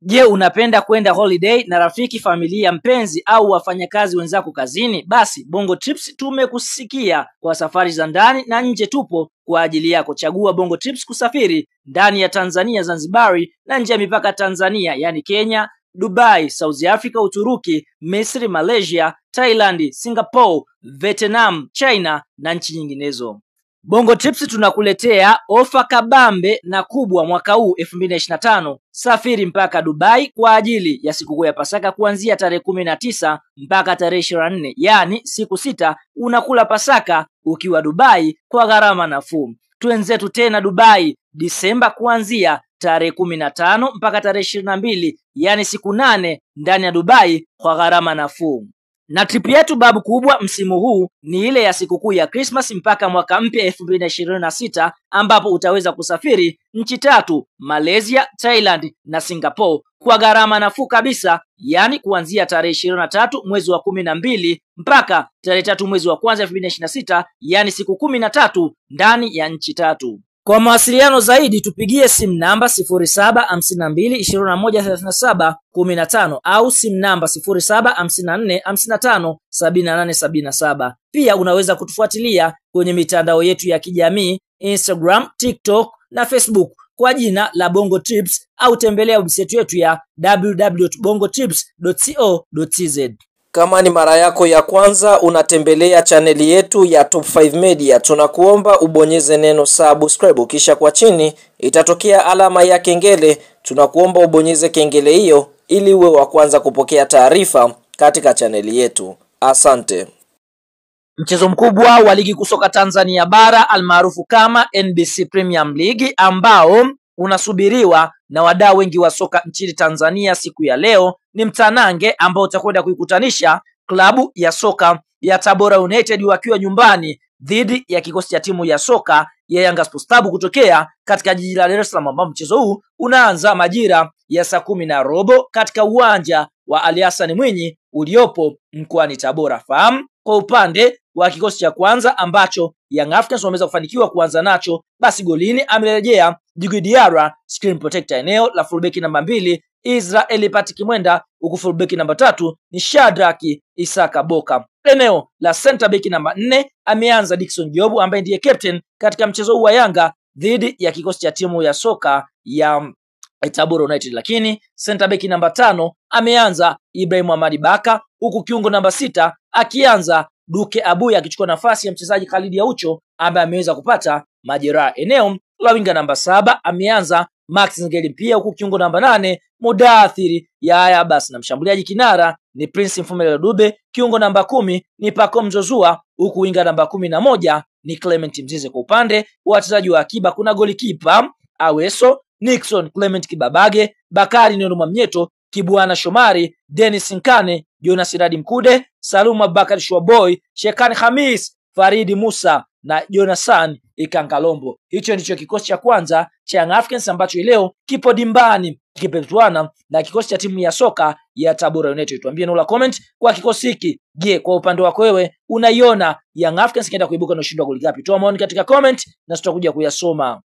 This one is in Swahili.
Je, unapenda kwenda holiday na rafiki, familia, mpenzi au wafanyakazi wenzako kazini? Basi Bongo Trips tumekusikia. Kwa safari za ndani na nje tupo kwa ajili yako. Chagua Bongo Trips kusafiri ndani ya Tanzania, Zanzibari na nje ya mipaka Tanzania, yani Kenya, Dubai, South Africa, Uturuki, Misri, Malaysia, Thailand, Singapore, Vietnam, China na nchi nyinginezo. Bongo Trips tunakuletea ofa kabambe na kubwa mwaka huu 2025. Safiri mpaka Dubai kwa ajili ya sikukuu ya Pasaka kuanzia tarehe 19 mpaka tarehe 24. Yani siku 6 unakula Pasaka ukiwa Dubai kwa gharama nafuu. Twenzetu tena Dubai Disemba kuanzia tarehe 15 mpaka tarehe 22, yani siku 8 ndani ya Dubai kwa gharama nafuu. Na trip yetu babu kubwa msimu huu ni ile ya sikukuu ya Christmas mpaka mwaka mpya 2026, ambapo utaweza kusafiri nchi 3: Malaysia, Thailand na Singapore kwa gharama nafuu kabisa, yani kuanzia tarehe 23 mwezi wa 12 mpaka tarehe 3 mwezi wa kwanza 2026, yani siku 13 ndani ya nchi 3. Kwa mawasiliano zaidi tupigie simu namba 0752213715 au simu namba 0754557877. Pia unaweza kutufuatilia kwenye mitandao yetu ya kijamii Instagram, TikTok na Facebook kwa jina la Bongo Trips, au tembelea website yetu ya www.bongotrips.co.tz. Kama ni mara yako ya kwanza unatembelea chaneli yetu ya Top 5 Media, tunakuomba ubonyeze neno subscribe, kisha kwa chini itatokea alama ya kengele. Tunakuomba ubonyeze kengele hiyo ili uwe wa kwanza kupokea taarifa katika chaneli yetu. Asante. Mchezo mkubwa wa ligi kusoka Tanzania bara almaarufu kama NBC Premium League, ambao unasubiriwa na wadau wengi wa soka nchini Tanzania siku ya leo, ni mtanange ambao utakwenda kuikutanisha klabu ya soka ya Tabora United wakiwa nyumbani dhidi ya kikosi cha timu ya soka ya Yanga Sports Club kutokea katika jiji la Dar es Salaam, ambapo mchezo huu unaanza majira ya saa 10:15 katika uwanja wa Ali Hassan Mwinyi uliopo mkoani Tabora. Fahamu kwa upande wa kikosi cha kwanza ambacho Young Africans wameweza kufanikiwa kuanza nacho, basi golini amerejea Djigui Diarra, screen protector eneo la fullback namba 2 Israel Patrick Mwenda, huku fullback namba 3 ni Shadrack Isaka Boka. Eneo la center back namba 4 ameanza Dickson Job ambaye ndiye captain katika mchezo huu wa Yanga dhidi ya kikosi cha timu ya soka ya Tabora United, lakini center back namba 5 ameanza Ibrahim Ahmad Baka, huku kiungo namba 6 akianza Duke Abuya akichukua nafasi ya mchezaji Khalid Aucho ambaye ameweza kupata majeraha. Eneo la winga namba 7 ameanza Max Ngeli pia, huku kiungo namba 8 Mudathiri Yahya Abbas na mshambuliaji kinara ni Prince Mfumelo Dube. Kiungo namba 10 ni Pacome Zouzoua, huku winga namba 11 ni Clement Mzize. Kwa upande wa wachezaji wa akiba kuna golikipa Aweso, Nixon Clement Kibabage, Bakari Nonuma Mnyeto, Kibwana Shomari, Dennis Nkane, Jonas Radi Mkude, Salum Abubakar Shwaboy, Shekani Hamis, Faridi Musa na Jonathan Ikangalombo. Hicho ndicho kikosi cha kwanza cha Young Africans ambacho leo kipo dimbani kikipetuana na kikosi cha timu ya soka ya Tabora United. Tuambie neno la comment kwa kikosi hiki. Je, kwa upande wako wewe unaiona Young Africans kienda kuibuka na ushindi wa goli ngapi? Toa maoni katika comment na tutakuja kuyasoma.